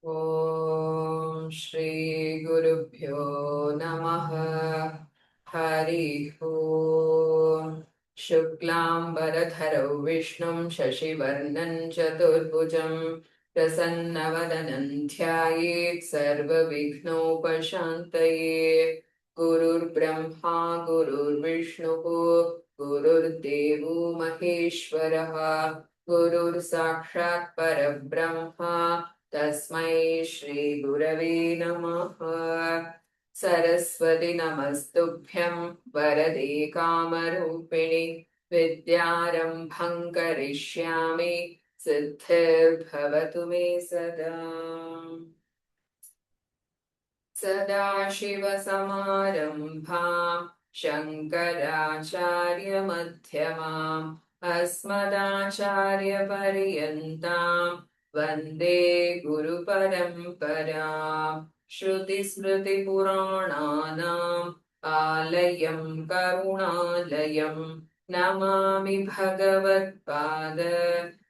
ॐ श्री गुरुभ्यो नमः। हरिः ॐ। शुक्लाम्बरधरौ विष्णुं शशिवर्णं चतुर्भुजं प्रसन्नवदनं ध्यायेत् सर्वविघ्नोपशान्तये। गुरुर्ब्रह्मा गुरुर्विष्णुः गुरुर्देवो महेश्वरः गुरुर्साक्षात् परब्रह्मा तस्मै श्री गुरवे नमः। सरस्वति नमस्तुभ्यं वरदे कामरूपिणि विद्यारम्भं करिष्यामि सिद्धिर्भवतु मे सदा। सदाशिवसमारम्भां शङ्कराचार्यमध्यमाम् अस्मदाचार्यपर्यन्तां वन्दे गुरुपरम्पराम्। श्रुतिस्मृतिपुराणानाम् आलयं करुणालयं नमामि भगवत्पाद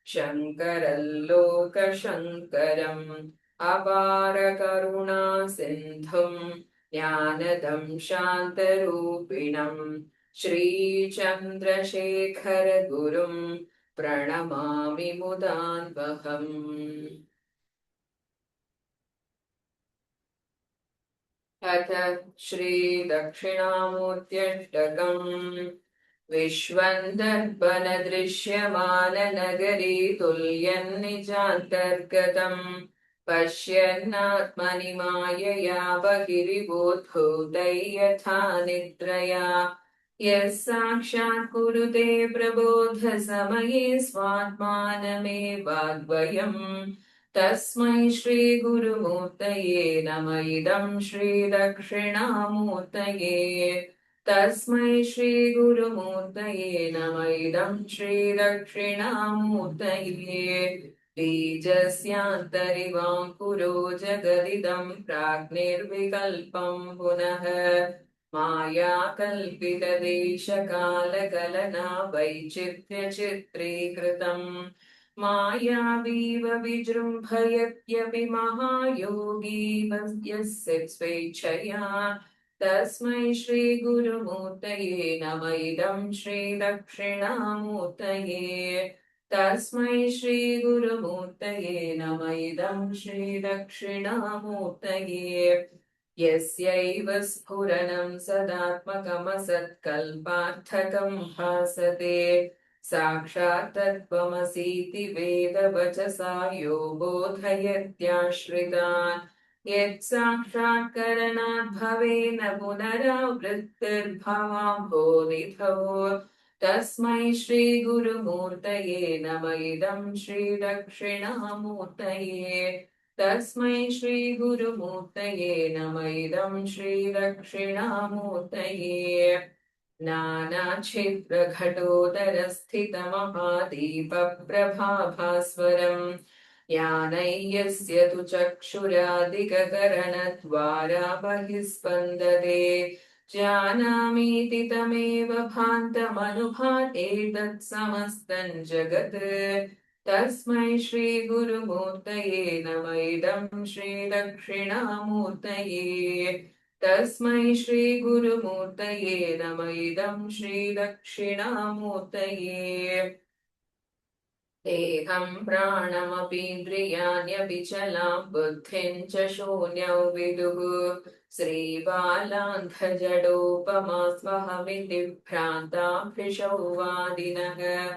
शङ्करं लोकशङ्करम्। अपार करुणा सिन्धुं ज्ञानदं शान्तरूपिणं श्रीचन्द्रशेखर गुरुं प्रणमामि मुदान्वहम्। अथ श्री दक्षिणामूर्त्यष्टकम्। विश्वन्दर्पणदृश्यमाननगरी तुल्यन्निजान्तर्गतम् पश्यन्नात्मनि मायया बहिरिवोद्भूतै यथा निद्रया। यः साक्षात् कुरुते प्रबोधसमये स्वात्मानमेवाद्वयम् तस्मै श्रीगुरुमूर्तये नम इदं श्रीदक्षिणामूर्तये। तस्मै श्रीगुरुमूर्तये नम इदं श्रीदक्षिणामूर्तये। बीजस्यान्तरिवाङ्कुरो जगदिदं प्राग्निर्विकल्पं पुनः मायाकल्पितदेशकालकलना वैचित्र्यचित्रीकृतम् मायावीव विजृम्भयत्यपि महायोगी यस्य स्वेच्छया। तस्मै श्रीगुरुमूर्तये नम इदं श्रीदक्षिणामूर्तये। तस्मै श्रीगुरुमूर्तये नम इदं श्रीदक्षिणामूर्तये। यस्यैव स्फुरणं सदात्मकमसत्कल्पार्थकं भासते साक्षात् तत्त्वमसीति वेदवचसा यो बोधयत्याश्रितान्। यत्साक्षात्करणात् भवेन पुनरावृत्तिर्भवाम्भोनिधौ तस्मै श्रीगुरुमूर्तये नम इदं श्रीदक्षिणामूर्तये। तस्मै श्रीगुरुमूर्तये नम इदं श्रीदक्षिणामूर्तये। नानाच्छिद्रघटोदरस्थितमहादीपप्रभाभास्वरम् ज्ञानैर्यस्य तु चक्षुरादिककरणद्वारा बहिस्पन्दते जानामीति तमेव भान्तमनुभात्येतत्समस्तं जगत्। तस्मै श्रीगुरुमूर्तये नम इदं श्रीदक्षिणामूर्तये। तस्मै श्रीगुरुमूर्तये नम इदं श्रीदक्षिणामूर्तये। देहं प्राणमपीन्द्रियाण्यपि चलां बुद्धिं च शून्यौ विदुः श्रीबालान्धजडोपमास्महमिति भ्रान्ताभृशौ वादिनः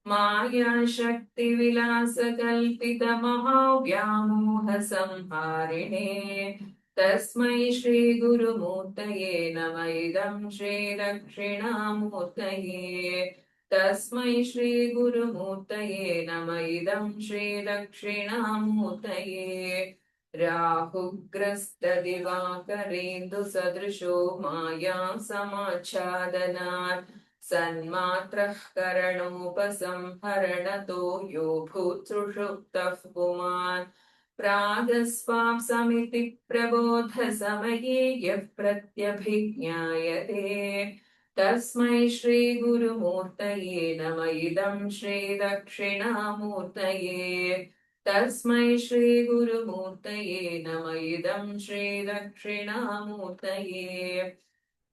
मायाशक्तिविलासकल्पितमहाव्यामोहसंहारिणे। तस्मै श्रीगुरुमूर्तये नम इदं श्रीदक्षिणामूर्तये। तस्मै श्रीगुरुमूर्तये नम इदं श्रीदक्षिणामूर्तये। राहुग्रस्तदिवाकरेन्दुसदृशो मायां समाच्छादनात् सन्मात्रः करणोपसंहरणतो यो भूत्सुषुप्तः पुमान् प्रागस्वां समिति प्रबोधसमये यः प्रत्यभिज्ञायते तस्मै श्रीगुरुमूर्तये नम इदं श्रीदक्षिणामूर्तये। तस्मै श्रीगुरुमूर्तये नम इदं श्रीदक्षिणामूर्तये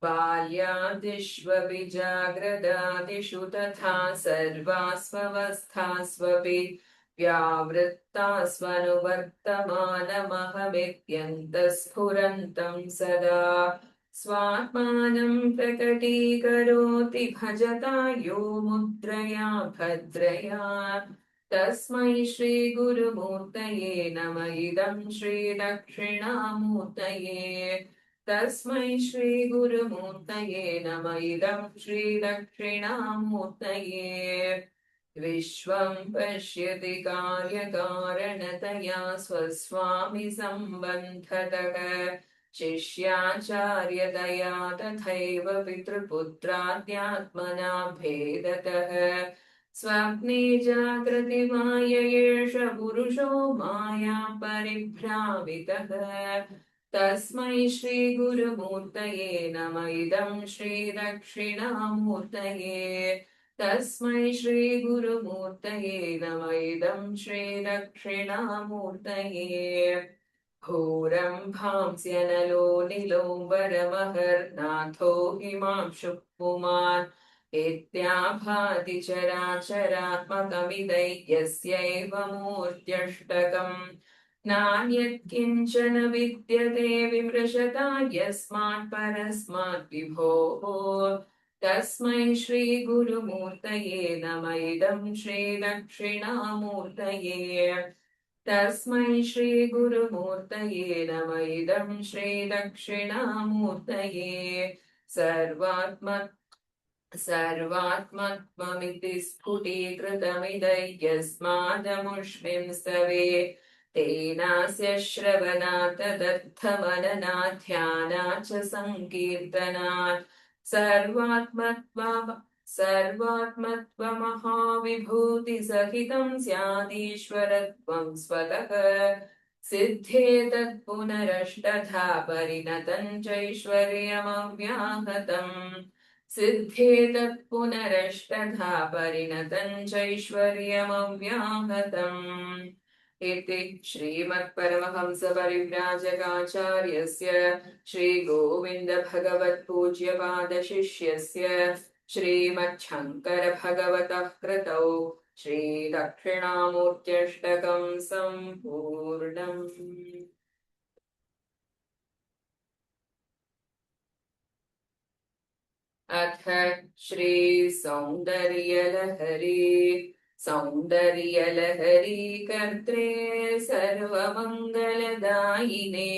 बाल्यादिष्वपि जाग्रदादिषु तथा सर्वास्वस्थास्वपि व्यावृत्तास्वनुवर्तमानमहमित्यन्तः सदा स्वात्मानं प्रकटीकरोति भजता यो मुद्रया भद्रया तस्मै श्रीगुरुमूर्तये नम इदं श्रीदक्षिणामूर्तये तस्मै श्रीगुरुमूर्तये नम इदं श्रीदक्षिणामूर्तये विश्वं पश्यति कार्यकारणतया स्वस्वामि सम्बन्धतः शिष्याचार्यतया तथैव पितृपुत्राद्यात्मना भेदतः स्वप्ने जागृति माययेष पुरुषो माया परिभ्रामितः तस्मै श्रीगुरुमूर्तये नम इदं श्रीदक्षिणामूर्तये तस्मै श्रीगुरुमूर्तये नम इदं श्रीदक्षिणामूर्तये घोरं भांस्यनलो निलोम्बरमहर्नाथो हिमांशुः पुमान् इत्याभाति चराचरात्मकमिदैक्यस्यैव मूर्त्यष्टकम् नान्यत्किञ्चन विद्यते विमृशता यस्मात् परस्मात् विभोः तस्मै श्रीगुरुमूर्तये नम इदं श्रीदक्षिणामूर्तये तस्मै श्रीगुरुमूर्तये नम इदं श्रीदक्षिणामूर्तये सर्वात्मत्वमिति स्फुटीकृतमिदयस्मादमुष्मिं स्तवे तेनास्य श्रवणात् तदर्थमननात् ध्यानात् च सङ्कीर्तनात् सर्वात्मत्वमहाविभूतिसहितं स्यादीश्वरत्वं स्वतः सिद्धे तत्पुनरष्टधा परिणतं चैश्वर्यमव्याहतम् सिद्धे तत्पुनरष्टधा परिणतं चैश्वर्यमव्याहतम् इति श्रीमत्परमहंसपरिव्राजकाचार्यस्य श्रीगोविन्दभगवत्पूज्यपादशिष्यस्य श्रीमच्छङ्करभगवतः कृतौ श्रीदक्षिणामूर्त्यष्टकं सम्पूर्णम्। अथ सौन्दर्यलहरी कर्त्रे सर्वमङ्गलदायिने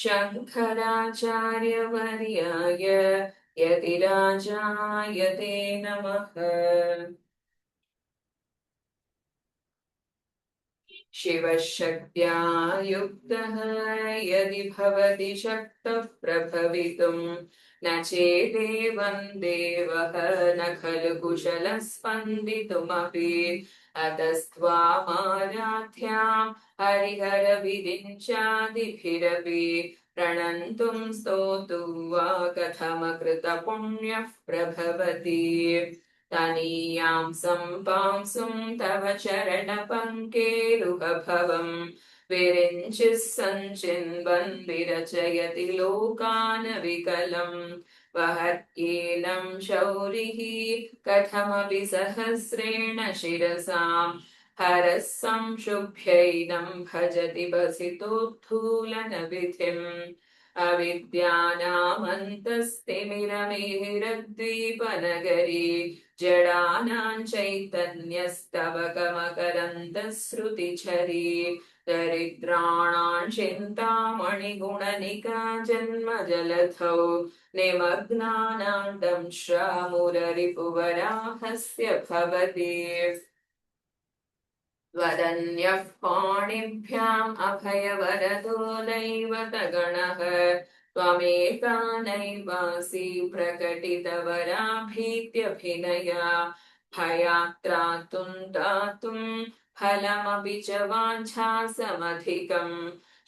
शङ्कराचार्यवर्याय यतिराजाय ते नमः। शिवशक्त्या युक्तः यदि भवति शक्तः प्रभवितुं न चेदेवं देवः न खलु कुशलः स्पन्दितुमपि अतस्त्वामाराध्यां हरिहरविरिञ्चादिभिरपि प्रणन्तुं स्तोतुं वा कथमकृतपुण्यः प्रभवति तनीयां सम्पांसुं तव चरणपङ्केरुहभवम् विरिञ्चिः सञ्चिन्वन् विरचयति लोकानविकलम् वहत्येनं शौरिः कथमपि सहस्रेण शिरसां हरः संशुभ्यैनं भजति वसितोत्थूलनविधिम् अविद्यानामन्तस्तिमिरमिहिरद्वीपनगरी जडानां चैतन्यस्तवकमकरन्दश्रुतिझरी दरिद्राणां चिन्तामणिगुणनिका जन्मजलधौ निमग्नानां दंश्रामुररिपुवराहस्य भवति वदन्यः पाणिभ्याम् अभयवरदो दैवतगणः त्वमेका नैवासि प्रकटितवराभीत्यभिनया भयात्रातुं दातुं फलमपि च वाञ्छासमधिकम्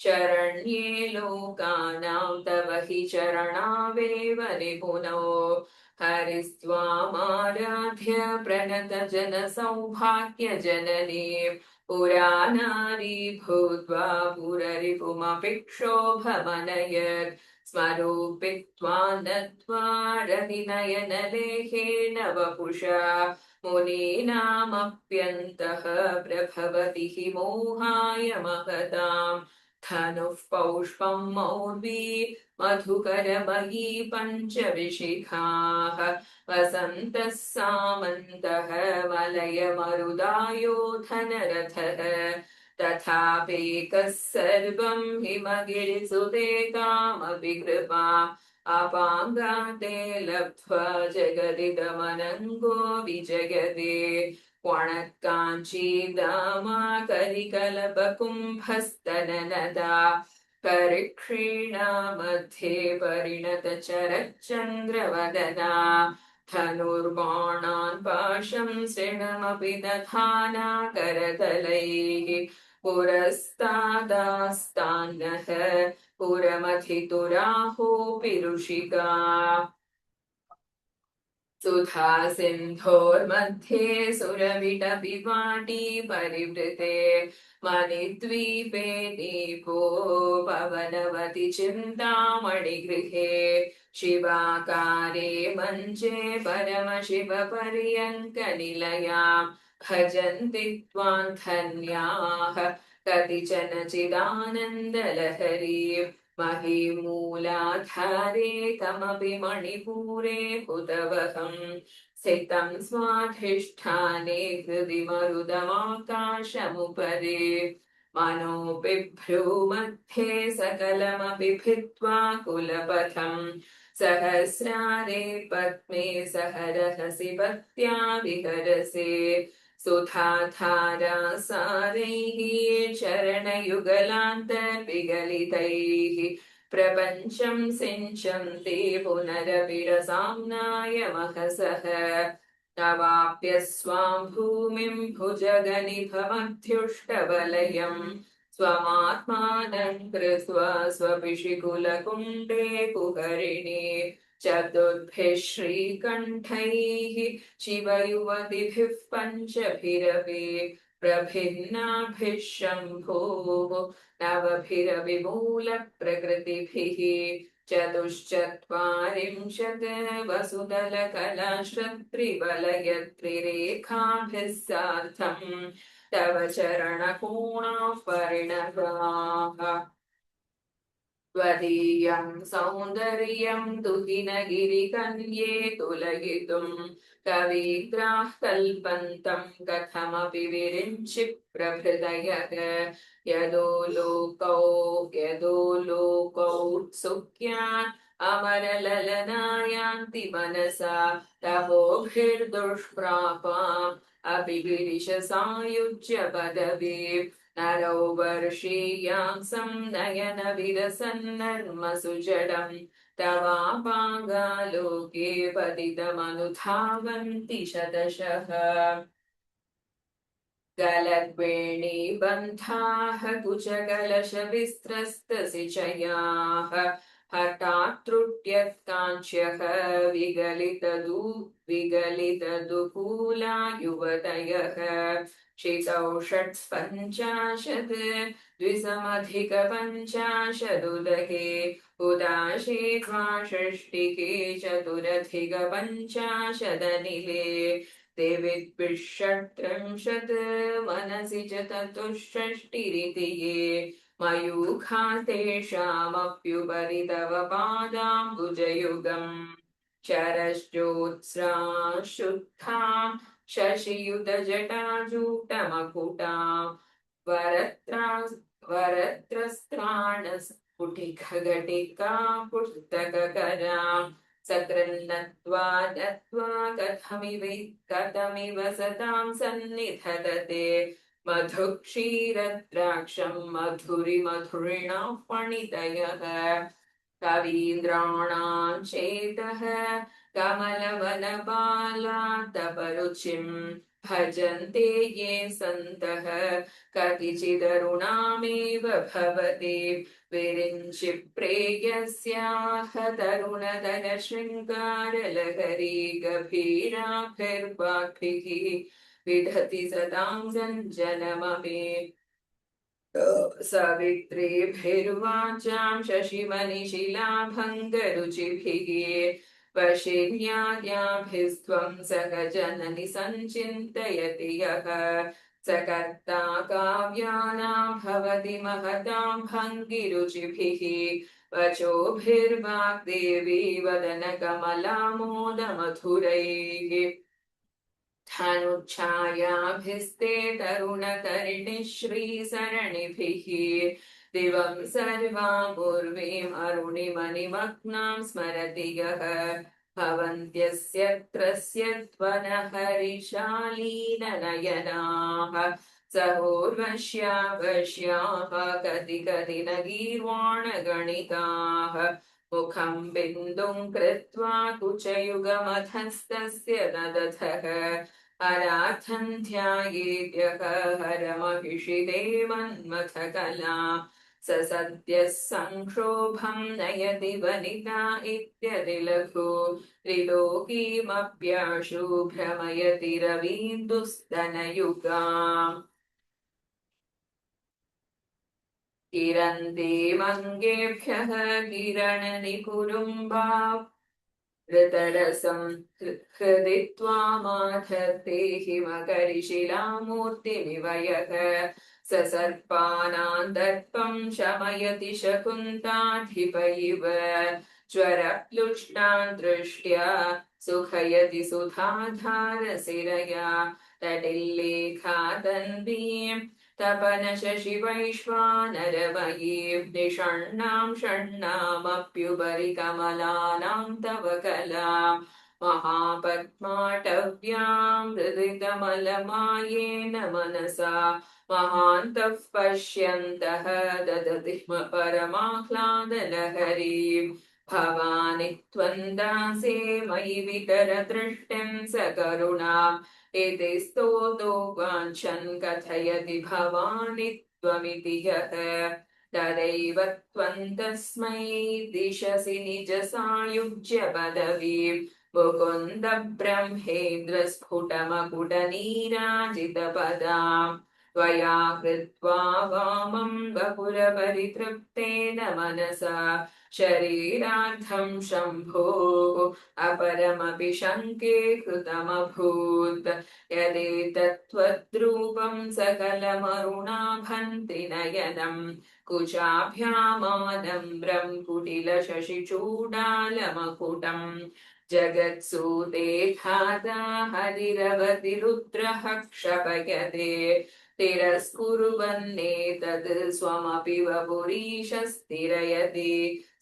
शरण्ये लोकानां तव हि चरणावेव निपुनो हरिस्त्वामाराध्य प्रणतजनसौभाग्यजननी पुरानारी भूत्वा पुररिपुमपि क्षोभमनयत् स्मरूपित्वा नत्वा रतिनयनलेहेन वपुषा मुनीनामप्यन्तः प्रभवति हि मोहाय महताम् धनुः पौष्पं मौर्वी मधुकरमयी पञ्चविशिखाः वसन्तः सामन्तः मलयमरुदायो धनरथः तथापेकः सर्वं हिमगिरिसुते कामपि कृपा अपाङ्गाते लब्ध्वा जगदिदमनङ्गो विजयते क्वणत्काञ्चीदामा करिकलपकुम्भस्तननदा परिक्षीणा मध्ये परिणतचरच्चन्द्रवदना धनुर्बाणान् पाशं शृणमपि दधाना करतलैः पुरस्तादास्तान्नः पुरमथितुराहोऽपि ऋषिका सुधा सिन्धोर्मध्ये सुरविटपिपाटी परिवृते मणिद्वीपे दीपो पवनवति चिन्तामणिगृहे शिवाकारे मञ्चे परमशिवपर्यङ्कनिलयां भजन्ति त्वां धन्याः कतिचन चिदानन्दलहरी महीमूलाधारे कमपि मणिपूरे हुतवहं स्थितं स्वाधिष्ठाने हृदि मरुदमाकाशमुपरि मनोबिभ्रूमध्ये सकलमपि भित्त्वा कुलपथं सहस्रारे पद्मे सहरहसि भक्त्या विहरसे सुधाधारासारैः चरणयुगलान्तर्विगलितैः प्रपञ्चं सिञ्चन्ति पुनरपि रसाम्नाय महसः अवाप्य स्वां भूमिं भुजगनिभमध्युष्टवलयम् स्वमात्मानं कृत्वा स्वपिशिकुलकुण्डे कुहरिणि चतुर्भिः श्रीकण्ठैः शिवयुवतिभिः पञ्चभिरपि प्रभिन्नाभिः शम्भोः नवभिरपि मूलप्रकृतिभिः चतुश्चत्वारिंशत् वसुदलकलाश्रत्रिवलयत्रिरेखाभिः सार्धम् तव चरणकोणाः परिणताः त्वदीयं सौन्दर्यं दुहिनगिरिकन्ये तुलयितुं कवीग्राः कल्पन्तं कथमपि विरिञ्चि प्रभृतयः यदो लोकौ अमरललनायान्ति मनसा तपोभिर्दुष्प्रापाम् अपि गिरिशसायुज्य पदवी नरौ वर्षीयां संनयन विरसन्नर्मसुजडं तवापागालोके पतितमनुधावन्ति शतशः गलद्वेणीबन्धाः कुचकलशविस्त्रस्तसिचयाः हठात् त्रुट्यत्काङ्क्ष्यः विगलितदुकूला युवतयः क्षितौ षट्पञ्चाशत् द्विसमधिकपञ्चाशदुदके उदाशे द्वाषष्टिके चतुरधिकपञ्चाशदनिले देविद्भिःषट्त्रिंशत् मनसि च चतुष्षष्टिरिति ये मयूखा तेषामप्युपरि तव पादाम्बुजयुगम् शरश्चोत्स्रां शुद्धां शशियुतजटाजूटमकुटां वरत्रस्त्राणस्फुटिकघटिका पुस्तककरां सकृन्नत्वा दत्त्वा कथमिव सतां सन्निधदते मधुक्षीरद्राक्षं मधुरिमधुरिणाः पणितयः कवीन्द्राणां चेतः कमलवनबालातपरुचिं भजन्ते ये सन्तः कतिचिदरुणामेव भवति विरिञ्चि प्रेयस्याः तरुणतरशृङ्गारलहरी गभीराभिर्वाग्भिः विदधति सदां सञ्जनममे सवित्रेभिर्वाचां शशिमनिशिलाभङ्गरुचिभिः वशिन्याद्याभिस्त्वं सखजननि सञ्चिन्तयति यः स कर्ता काव्यानां भवति महतां भङ्गिरुचिभिः वचोभिर्वाग्देवी वदनकमलामोदमधुरैः धनुच्छायाभिस्ते तरुणतरिणिः श्रीसरणिभिः दिवं सर्वामुर्वीम् अरुणिमनिमग्नां स्मरति यः भवन्त्यस्य त्वनहरिशालीननयनाः सहोर्वश्यावश्याः कति कति न गीर्वाणगणिताः मुखं बिन्दुं कृत्वा कुचयुगमधस्तस्य ददथः हरार्थं ध्यायेद्यः हरमहिषिते मन्मथकला स सद्यः संक्षोभं नयति वनिता इत्यदिलघु त्रिलोकीमप्याशु भ्रमयति रवीन्दुस्तनयुगाम् किरन्तीमङ्गेभ्यः किरणनिकुरुम्बा ऋतरसं हृदि त्वामाधत्ते हिमकरिशिलामूर्तिमिव यः स सर्पानां दर्पं शमयति शकुन्ताधिप इव ज्वरप्लुष्टान् दृष्ट्या सुखयति सुधाधारसिरया तटिल्लेखातन्वीं तपनशशिवैश्वानरमयीं निषण्णां षण्णामप्युपरि कमलानां तव कला महापद्माटव्यां हृदितमलमायेन मनसा महान्तः पश्यन्तः ददति परमाह्लादलहरीं भवानि त्वन्दासे मयि वितर दृष्टिं सकरुणाम् एते स्तोतो वाञ्छन् कथयति भवानि त्वमिति यः तदैव त्वन्तस्मै दिशसि निजसायुज्य पदवीं मुकुन्द ब्रह्मेन्द्र स्फुटमकुटनीराजितपदां त्वया कृत्वा वामं वपुरपरितृप्तेन मनसा शरीरार्थं शम्भोः अपरमपि शङ्के कृतमभूत् यदेतत्त्वद्रूपं सकलमरुणाभं त्रिनयनं कुचाभ्यामादम्ब्रं कुटिलशशिचूडालमकुटम् जगत्सूते धाता हरिरवतिरुद्रः क्षपयते तिरस्कुर्वन्नेतद् स्वमपि वपुरीशस्तिरयति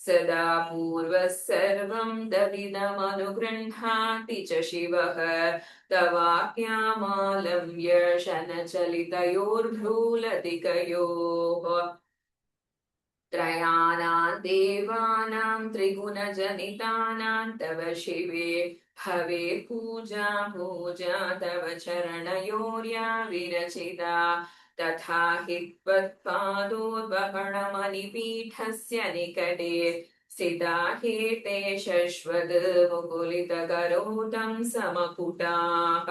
सदा पूर्वः सर्वं ददिदमनुगृह्णाति च शिवः तवाज्ञामालम्ब्य शनचलितयोर्भ्रूलतिकयोः त्रयाणां देवानां त्रिगुणजनितानां तव शिवे भवेत् पूजा पूजा तव चरणयोर्या विरचिता तथा हि त्वत्पादोद्वहणमणिपीठस्य निकटे स्थिता हीते शश्वत् मुकुलितकरोतं समकुटाः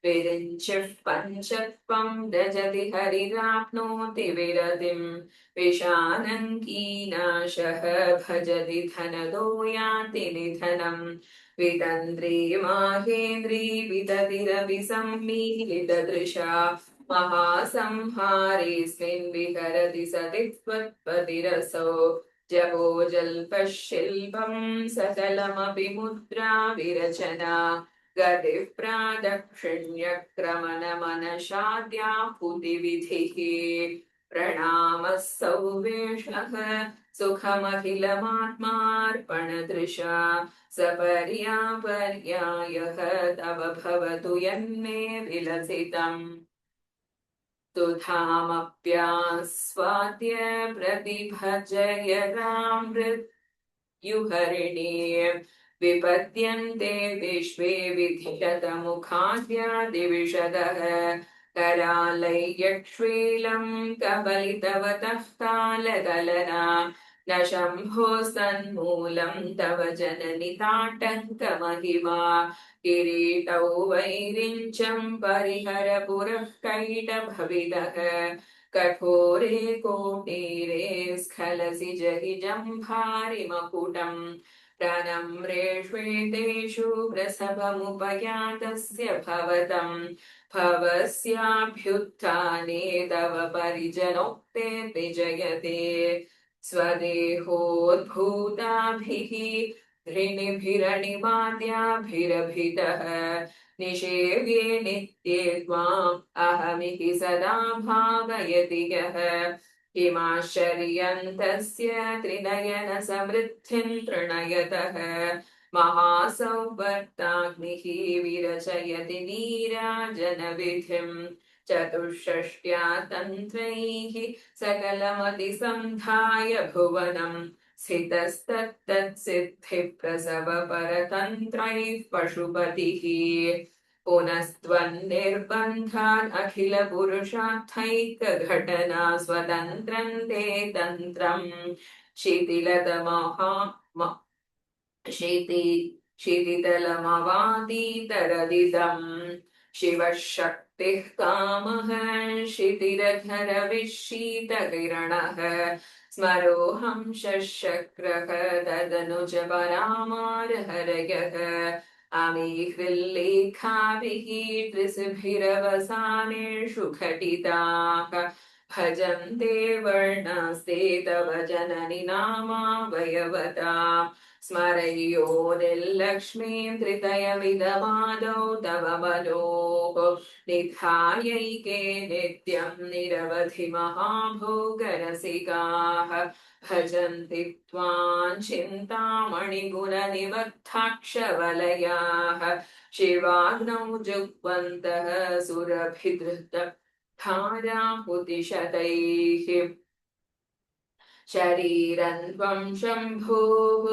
विरिञ्चिः पञ्चत्वं दजति हरिराप्नोति विरतिं विषानङ्कीनाशः भजति धनदो याति निधनम् वितन्द्री माहेन्द्री विदतिरपि सम्मीलितदृशा महासंहारेऽस्मिन् विहरति सति त्वत्पतिरसौ जपो जल्पः शिल्पं सकलमपि मुद्रा विरचना गतिः प्रादक्षिण्यक्रमणमनशाद्याहुतिविधिः प्रणामः सौवेशः सुखमखिलमात्मार्पणदृशा सपर्यापर्यायः तव भवतु यन्मे विलसितम् तुधामप्यास्वाद्य प्रतिभजयरामृत्युहरिणी विपद्यन्ते विश्वे विधिशतमुखाद्यादिविशदः करालयक्ष्वेलं कबलितवतः कालकलना न शम्भोस्तन्मूलं तव जननि ताटङ्कमहिमा किरीटौ वैरिञ्चं परिहर पुरः कैटभविदः कठोरे कोटीरे स्खलसि जहि जम्भारिमकुटम् प्रणम्रेष्वेतेषु प्रसभमुपयातस्य भवतम् भवस्याभ्युत्थाने तव परिजनोक्ते विजयते स्वदेहोद्भूताभिः घृणिभिरणिमाद्याभिरभितः निषेव्ये नित्ये त्वाम् अहमिति सदा भावयति यः किमाश्चर्यन्तस्य त्रिनयनसमृद्धिं तृणयतः महासंवर्ताग्निः विरचयति नीराजनविधिम् चतुष्षष्ट्या तन्त्रैः सकलमतिसन्धाय भुवनम् स्थितस्तत्तत्सिद्धिप्रसवपरतन्त्रैः पशुपतिः पुनस्त्वन्निर्बन्धान् अखिलपुरुषार्थैकघटना स्वतन्त्रं ते तन्त्रम् शिथितलमवादितरदिदम् शिवः शक्तिः कामः क्षितिरधरविशीतकिरणः स्मरोऽहं शशक्रः तदनुज परामारहरयः अमीहृल्लेखाभिः त्रिसुभिरवसानेषु घटिताः भजन्ते वर्णास्ते तव जननि नामावयवता स्मरयो निर्लक्ष्मीं त्रितयमिदमादौ तव मनोः निधायैके नित्यं निरवधि महाभोगरसिकाः भजन्ति त्वां चिन्तामणिगुणनिबद्धाक्षवलयाः शिवाग्नौ जुह्वन्तः सुरभिधृतधारापुतिशतैः शरीरं त्वं शम्भोः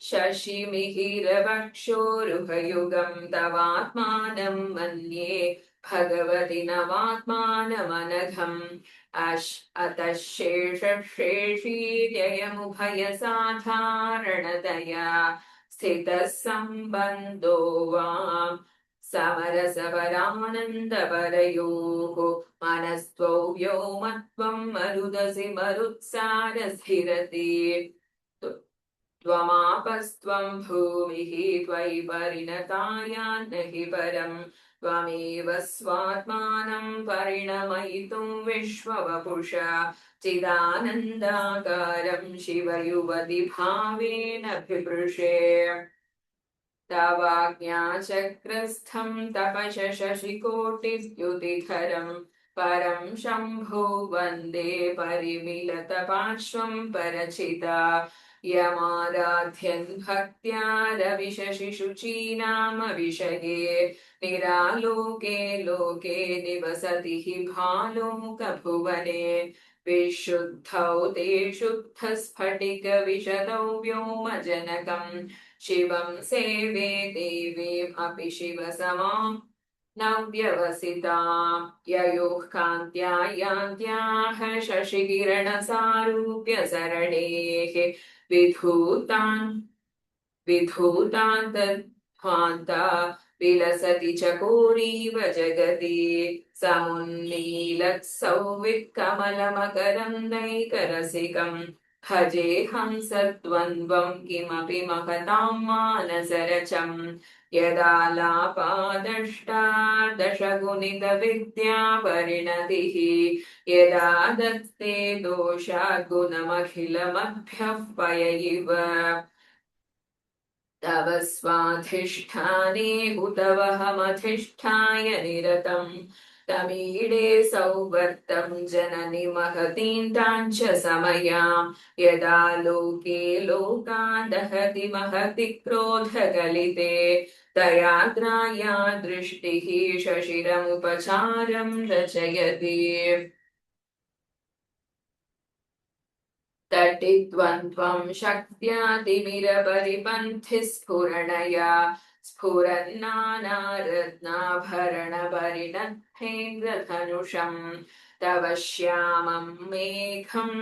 शशिमिहिरवक्षोरुहयुगं तवात्मानं मन्ये भगवति नवात्मानमनघम् अतः शेषशेषीत्ययमुभयसाधारणतया स्थितः सम्बन्धो वाम् समरसपरानन्दपरयोः मनस्त्वौ व्योमत्वं मरुदसि मरुत्सारस्थिरति त्वमापस्त्वं भूमिः त्वयि परिणतायान्न हि परम् त्वमेव स्वात्मानं परिणमयितुं विश्ववपुषा चिदानन्दाकारं शिवयुवति भावेन बिभृशे तवाज्ञाचक्रस्थं तपशशिकोटिद्युतिधरम् परं शम्भो वन्दे परिमिलतपार्श्वं परचिता यमाराध्यन् भक्त्या रविशशिशुचीनामविषये निरालोके लोके निवसति हि भालोकभुवने विशुद्धौ ते शुद्धस्फटिकविशदौ व्योमजनकम् शिवं सेवे देवीमपि शिवसमां नव्यवसितां ययोः कान्त्या यान्त्याः शशिकिरणसारूप्य सरणेः विधूतान्तध्वान्ता विलसति चकोरीव जगति समुन्मीलत्सौवित्कमलमकरन्दैकरसिकम् भजेऽहं सद्वन्द्वं किमपि महतां मानसरचम् यदालापादष्टादशगुणितविद्या परिणतिः यदा दत्ते दोषाद्गुणमखिलमभ्यः पय इव तव स्वाधिष्ठाने हुतवहमधिष्ठाय निरतम् तमीडे सौवर्तं जननि महतीं ताञ्च समयां यदा लोके लोका दहति महति क्रोधगलिते तया ग्राह्या दृष्टिः शशिरमुपचारं रचयति तटिद्वन्द्वं शक्त्यातिमिरपरिपन्थिः स्फुरणया स्फुरन्नानारत्नाभरणपरिणद्धेन्द्रधनुषम् तव श्यामं मेघं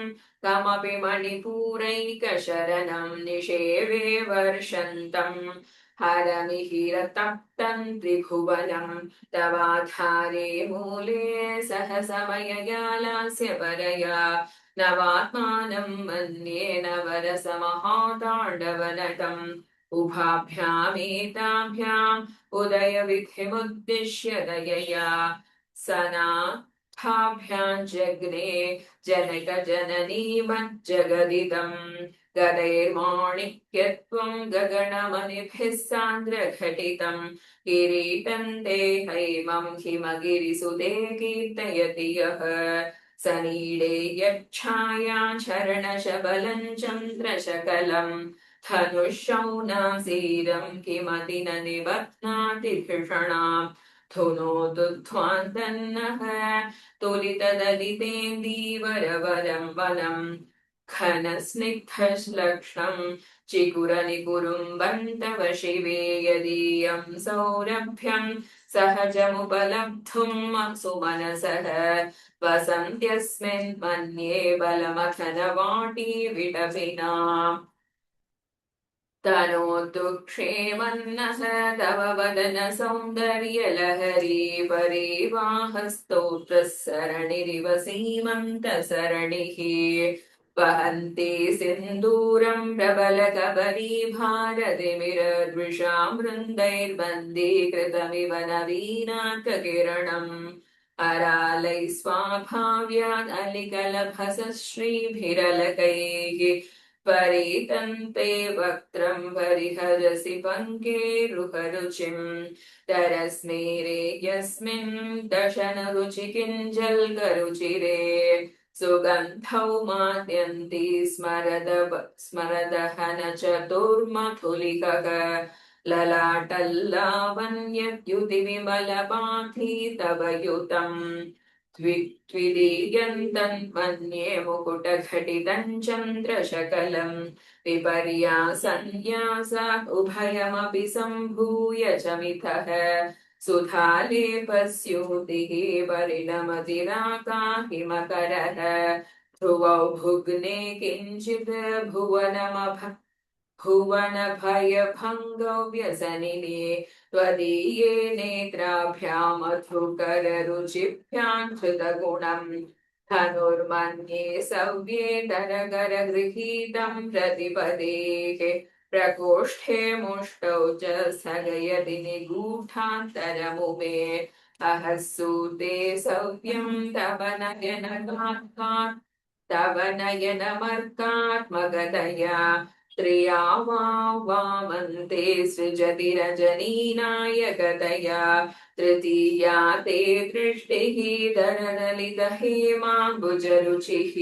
कमपि मणिपूरैकशरणं निषेवे वर्षन्तम् हरमिहिरतप्तं त्रिभुवनं तवाधारे मूले सहसमयया लास्य परया नवात्मानं मन्ये नवरसमहाताण्डवनटम् उभाभ्यामेताभ्याम् उदयविधिमुद्दिश्य दयया सनाथाभ्याम् जग्ने जनकजननीमज्जगदिदम् गदैर्माणिक्यत्वं गगनमणिभिः सान्द्रघटितम् किरीटं ते हैमं हिमगिरिसुते कीर्तयति यः सनीडे यच्छाया शरणशबलं चन्द्रशकलं धनुःशौनासीरं किमति न निबध्नाति धिषणाम् धुनोतु ध्वान्तन्नः तुलितदलितेन्दीवरवरं वनं घनस्निग्धश्लक्ष्णं चिकुरनिकुरुम्बन्तव शिवे यदीयं सौरभ्यं सहजमुपलब्धुं सुमनसः वसन्त्यस्मिन् मन्ये बलमथनवाटी विटपिना तनोतु क्षेमन्नः तव वदन सौन्दर्यलहरी परिवाहस्तोत्रः सरणिरिव सीमन्तसरणिः वहन्ति सिन्दूरं प्रबलकबरी भारतिमिरद्विषां वृन्दैर्बन्दीकृतमिव नवीनाककिरणम् अरालैः स्वाभाव्यानलिकलभसश्रीभिरलकैः परितन्ते वक्त्रं परिहरसि पङ्केरुहरुचिं तरस्मेरे यस्मिन् दशनरुचिकिञ्जल्करुचिरे सुगन्धौ माद्यन्ति स्मरदहन चतुर्मथुलिकः ललाटल्लावण्यद्युतिविमलपाठी तव युतम् त्विदीयन्तन्मन्ये मुकुटघटितं चन्द्रशकलं विपर्यासन्न्यासा उभयमपि सम्भूय च मिथः सुधालेपस्यूतिः परिणमतिराका हिमकरः ध्रुवौ भुग्ने किञ्चित् भुवनभयभङ्गौ व्यसनिने त्वदीये नेत्राभ्यामधुकररुचिभ्यां धृतगुणम् धनुर्मन्ये सव्ये तरकरगृहीतं प्रतिपदेः प्रकोष्ठे मुष्टौ च स्थगयति निगूढान्तरमुमे अहसूते सव्यं तव नयनमर्कात्मगतया त्रिया वामन्ते सृजति रजनीनायकतया तृतीया ते दृष्टिः दरदलितहेमाम्बुजरुचिः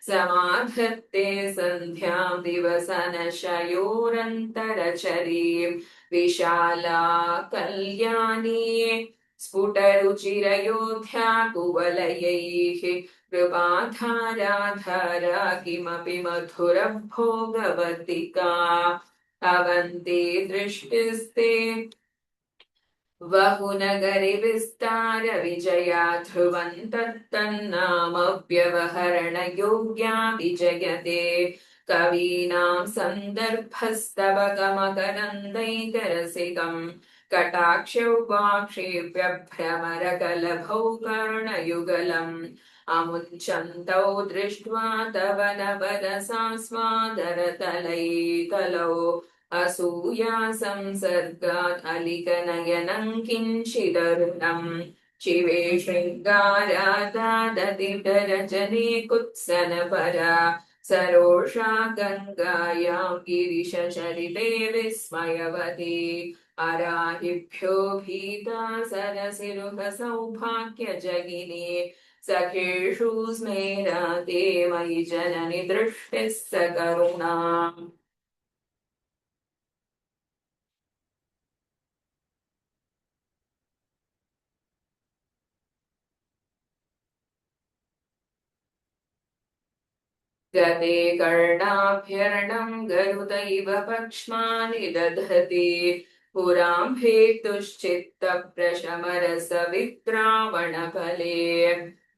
समाधत्ते सन्ध्यां दिवसनशयोरन्तरचरीं विशाला कल्याणी स्फुटरुचिरयोध्या कुवलयैः कृपाधाराधारा किमपि मधुरभोगवतिका अवन्ति दृष्टिस्ते वहुनगरि विस्तार विजया ध्रुवं तत्तन्नामव्यवहरणयोग्या विजयते कवीनां सन्दर्भस्तबकमकरन्दैकरसिकम् कटाक्षौपाक्षेप्यभ्रमरकलभौ कर्णयुगलम् अमुञ्चन्तौ दृष्ट्वा तव नवरसास्वादरतलैतलौ असूया संसर्गात् अलिकनयनं किञ्चिदरुणम् शिवे शृङ्गारादादतिरजने कुत्सनपरा सरोषा गङ्गायां गिरिशचरिते विस्मयवती अराहिभ्यो भीता सरसिरुहसौभाग्यजगिनी सखेषु स्मेराते मयि जननि दृष्टिः सकरुणा गते कर्णाभ्यर्णं गरुड इव पक्ष्मानि दधति पुरां भेतुश्चित्तप्रशमरसवित्रावणफले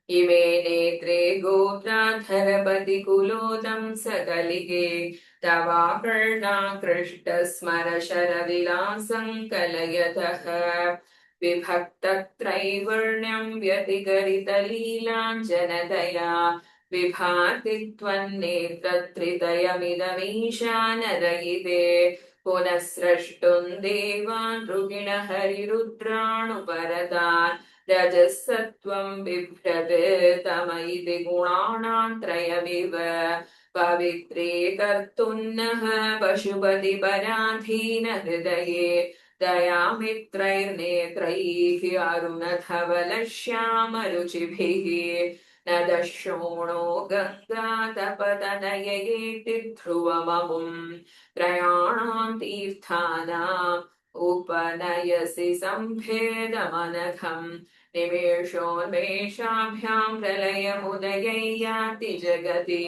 इमे नेत्रे गोत्राधरपतिकुलोदं सकलिगे तवाकर्णाकृष्टस्मरशरविलासं कलयतः विभक्तत्रैवर्ण्यं व्यतिकरितलीलाञ्जनतया विभाति त्वन्नेत्रत्रितयमिदमीशानदयिते पुनः स्रष्टुं देवान् ऋगिणः हरिरुद्राणुपरतान् रजः सत्त्वं बिभ्रते तम इति गुणानां त्रयमिव पवित्रीकर्तुं नः पशुपतिपराधीनहृदये दयामित्रैर्नेत्रैः अरुणधवलश्यामरुचिभिः न दशोणो गङ्गातपतनययेति ध्रुवममुम् त्रयाणां तीर्थानाम् उपनयसि सम्भेदमनघम् निमेषोन्मेषाभ्यां प्रलयमुदयै याति जगति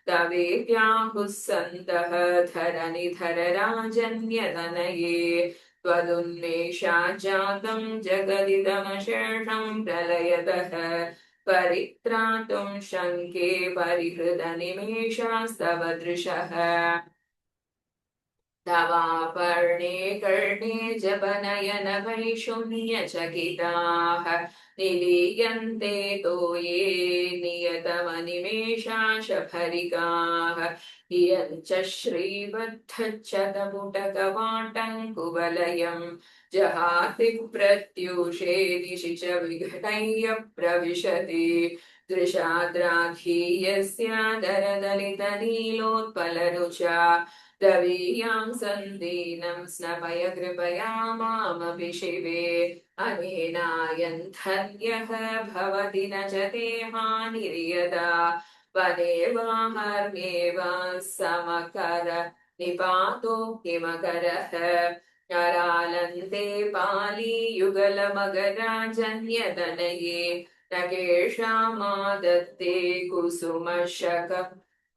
तवेत्याहुः सन्तः धरनिधरराजन्यतनये त्वदुन्मेषात् जातं जगदिदमशेषं प्रलयतः परित्रातुं शङ्के परिहृतनिमेषास्तव दृशः तवापर्णे कर्णे जपनयनवैषुण्यचकिताः निलीयन्ते तो ये नियतमनिमेषाशफरिकाः इयं च श्रीबद्धच्छतपुटकवाटङ्कुवलयम् जहाति प्रत्यूषे दिशि च विघटय्य प्रविशति दृशाद्राघीयस्यादरदलितनीलोत्पलरुचा दवीयां सन्दीनं स्नपय कृपया मामपि शिवे अनेनायन्धन्यः भवति न च ते हानिर्यदा वने वा हर्म्ये वा समकर निपातो किमकरः नरालन्ते पालीयुगलमगराजन्यतनये न केषामादत्ते